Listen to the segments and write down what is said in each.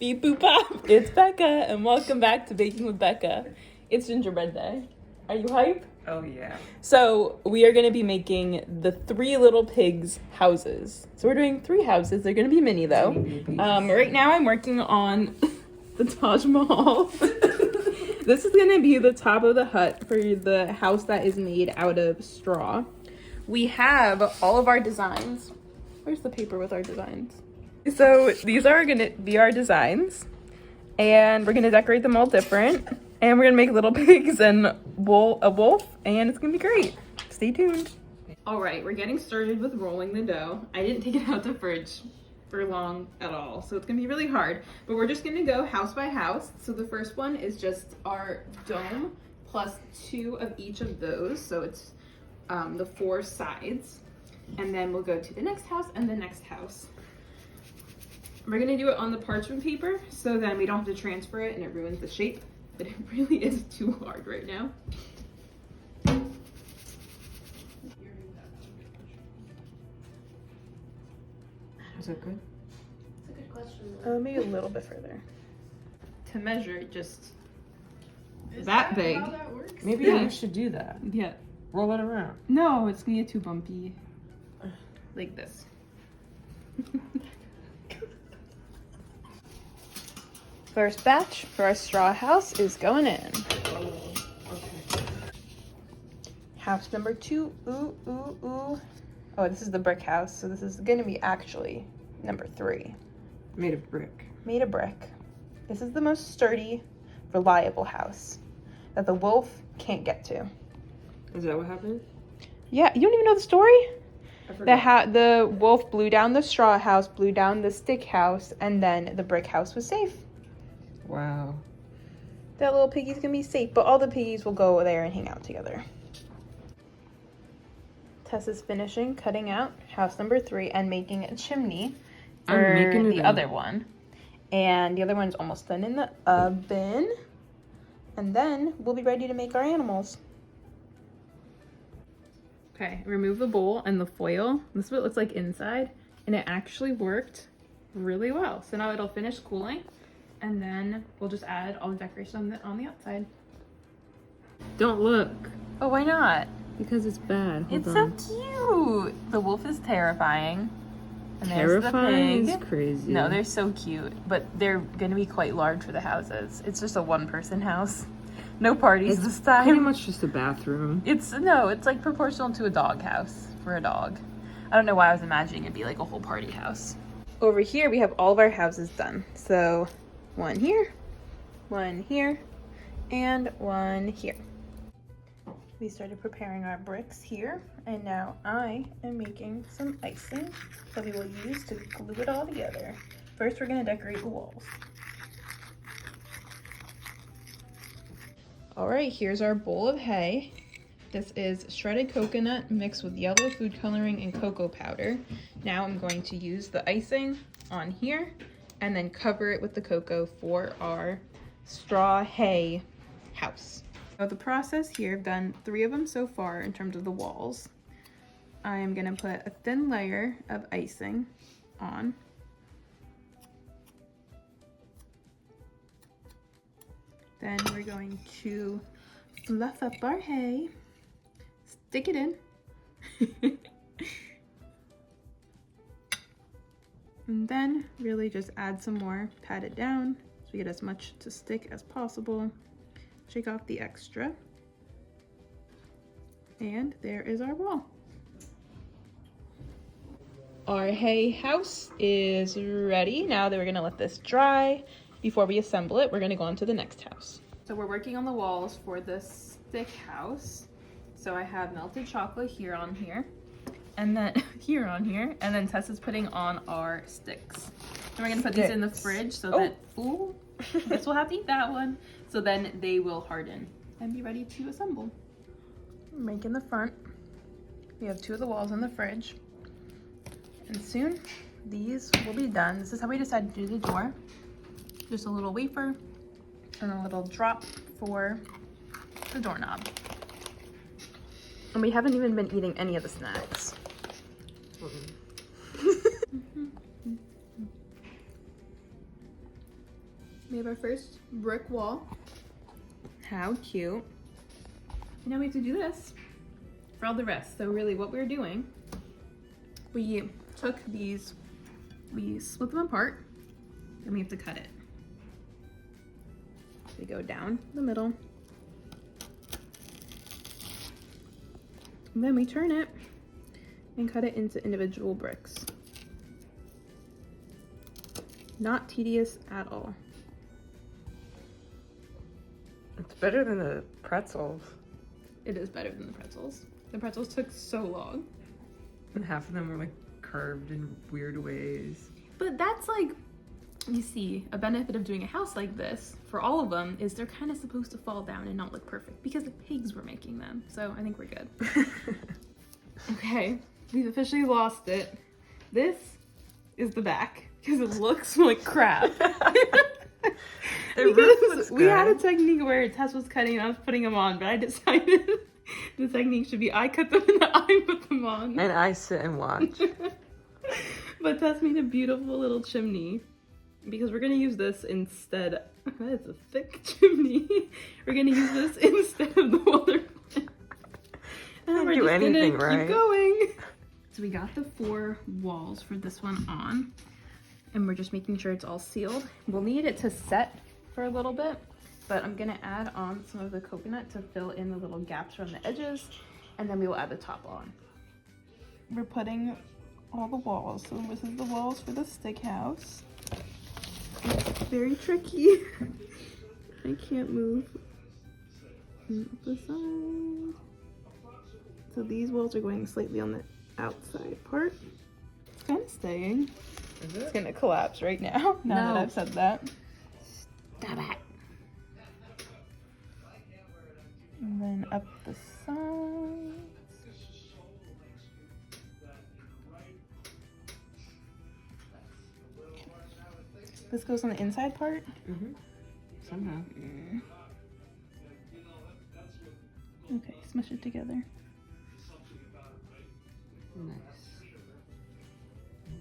Beep boop pop. It's Becca, and welcome back to Baking with Becca. It's Gingerbread Day. Are you hype? Oh yeah. So we are going to be making the Three Little Pigs houses. So we're doing 3 houses. They're going to be mini though. Right now I'm working on the Taj Mahal. This is going to be the top of the hut for the house that is made out of straw. We have all of our designs. Where's the paper with our designs? So these are gonna be our designs, and we're gonna decorate them all different, and we're gonna make little pigs and a wolf, and it's gonna be great. Stay tuned. All right, we're getting started with rolling the dough. I didn't take it out the fridge for long at all, so it's gonna be really hard, but we're just gonna go house by house. So the first one is just our dome plus 2 of each of those, so it's the 4 sides, and then we'll go to the next house and the next house. We're gonna do it on the parchment paper so then we don't have to transfer it and it ruins the shape, but it really is too hard right now. Is that good? That's a good question. Maybe a little bit further. To measure it just Is that big. How that works? Maybe Yeah. you should do that. Yeah. Roll it around. No, it's gonna get too bumpy. Like this. First batch for our straw house is going in. Okay. House number 2. Ooh, ooh, ooh. Oh, this is the brick house, so this is gonna be actually number 3. Made of brick. Made of brick. This is the most sturdy, reliable house that the wolf can't get to. Is that what happened? Yeah, you don't even know the story? I forgot. The wolf blew down the straw house, blew down the stick house, and then the brick house was safe. Wow. That little piggy's gonna be safe, but all the piggies will go there and hang out together. Tessa's finishing cutting out house number 3 and making a chimney for making it the other one. And the other one's almost done in the oven. And then we'll be ready to make our animals. Okay, remove the bowl and the foil. This is what it looks like inside. And it actually worked really well. So now it'll finish cooling. And then we'll just add all the decoration on the outside. Don't look. Oh, why not? Because it's bad. Hold It's on. so cute. The wolf is terrifying. And Terrifying there's is the pig. crazy. No, they're so cute, but they're gonna be quite large for the houses. It's just a 1-person house. No parties this time. Pretty much just a bathroom. It's like proportional to a dog house for a dog. I don't know why I was imagining it'd be like a whole party house. Over here we have all of our houses done. So 1 here, 1 here, and 1 here. We started preparing our bricks here, and now I am making some icing that we will use to glue it all together. First, we're gonna decorate the walls. All right, here's our bowl of hay. This is shredded coconut mixed with yellow food coloring and cocoa powder. Now I'm going to use the icing on here and then cover it with the cocoa for our straw hay house. So the process here, I've done 3 of them so far in terms of the walls. I'm gonna put a thin layer of icing on. Then we're going to fluff up our hay, stick it in. And then really just add some more, pat it down so we get as much to stick as possible. Shake off the extra. And there is our wall. Our hay house is ready. Now that we're gonna let this dry before we assemble it, we're gonna go on to the next house. So we're working on the walls for this stick house. So I have melted chocolate here on here, and then here on here, and then Tessa's putting on our sticks. And we're gonna put these in the fridge so that, ooh, I guess we'll have to eat that one. So then they will harden and be ready to assemble. Making the front. We have 2 of the walls in the fridge. And soon these will be done. This is how we decided to do the door. Just a little wafer and a little drop for the doorknob. And we haven't even been eating any of the snacks. We have our first brick wall. How cute. And now we have to do this for all the rest. So really what we're doing, we took these, we split them apart, and we have to cut it. We go down the middle. And then we turn it and cut it into individual bricks. Not tedious at all. It's better than the pretzels. It is better than the pretzels. The pretzels took so long. And half of them were like curved in weird ways. But that's like, you see, a benefit of doing a house like this for all of them is they're kind of supposed to fall down and not look perfect because the pigs were making them. So I think we're good. Okay, we've officially lost it. This is the back because it looks like crap. Because we had a technique where Tess was cutting and I was putting them on, but I decided the technique should be I cut them and I put them on. And I sit and watch. But Tess made a beautiful little chimney because we're gonna use this instead. That's a thick chimney. We're gonna use this instead of the water plant. And we're do just anything gonna right. keep going. So we got the 4 walls for this one on, and we're just making sure it's all sealed. We'll need it to set for a little bit, but I'm gonna add on some of the coconut to fill in the little gaps around the edges, and then we will add the top on. We're putting all the walls. So this is the walls for the stick house. It's very tricky. I can't move. And up the side. So these walls are going slightly on the outside part. It's kind of staying. Is It's it? gonna collapse right now. Now that No. I've said that. Stop it. And then up the sides. This goes on the inside part. Mm-hmm. Somehow. Okay, smush it together. Nice.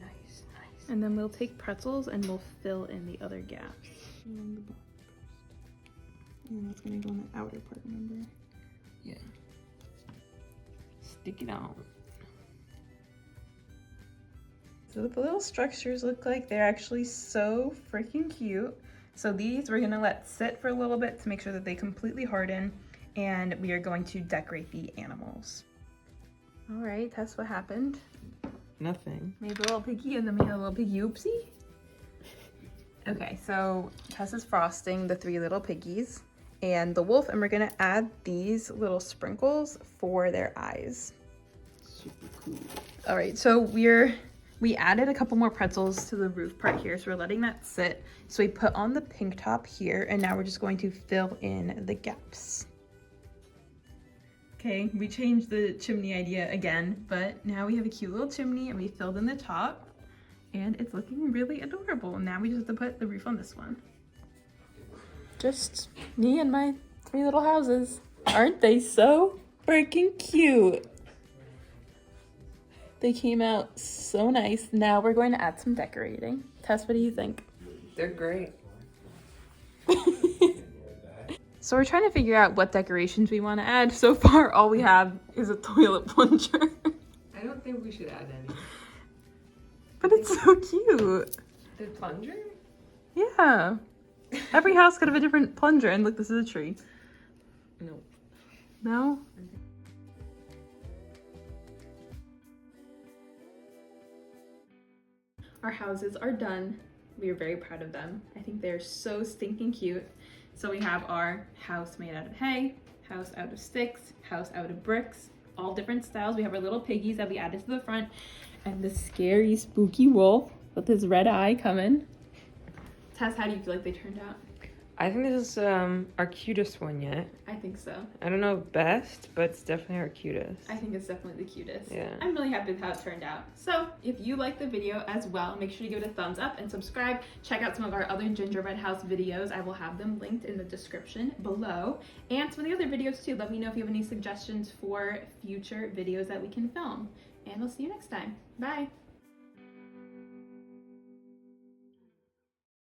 Nice, nice. And then we'll take pretzels and we'll fill in the other gaps. Along the bottom first. And that's gonna go on the outer part, remember? Yeah. Stick it on. So the little structures look like they're actually so freaking cute. So these we're gonna let sit for a little bit to make sure that they completely harden, and we are going to decorate the animals. All right, Tess, what happened? Nothing. Made a little piggy and then we had a little piggy oopsie. Okay, so Tess is frosting the 3 little piggies and the wolf, and we're gonna add these little sprinkles for their eyes. Super cool. All right, so we added a couple more pretzels to the roof part here, so we're letting that sit. So we put on the pink top here, and now we're just going to fill in the gaps. Okay, we changed the chimney idea again, but now we have a cute little chimney and we filled in the top, and it's looking really adorable. Now we just have to put the roof on this one. Just me and my 3 little houses. Aren't they so freaking cute? They came out so nice. Now we're going to add some decorating. Tess, what do you think? They're great. So we're trying to figure out what decorations we want to add. So far, all we have is a toilet plunger. I don't think we should add any. But it's so cute. The plunger? Yeah. Every house could have a different plunger. And look, this is a tree. No. No? Our houses are done. We are very proud of them. I think they're so stinking cute. So we have our house made out of hay, house out of sticks, house out of bricks, all different styles. We have our little piggies that we added to the front, and the scary, spooky wolf with his red eye coming. Tess, how do you feel like they turned out? I think this is our cutest one yet. I think so. I don't know best, but it's definitely our cutest. I think it's definitely the cutest. Yeah. I'm really happy with how it turned out. So if you like the video as well, make sure to give it a thumbs up and subscribe. Check out some of our other gingerbread house videos. I will have them linked in the description below. And some of the other videos too. Let me know if you have any suggestions for future videos that we can film. And we'll see you next time. Bye.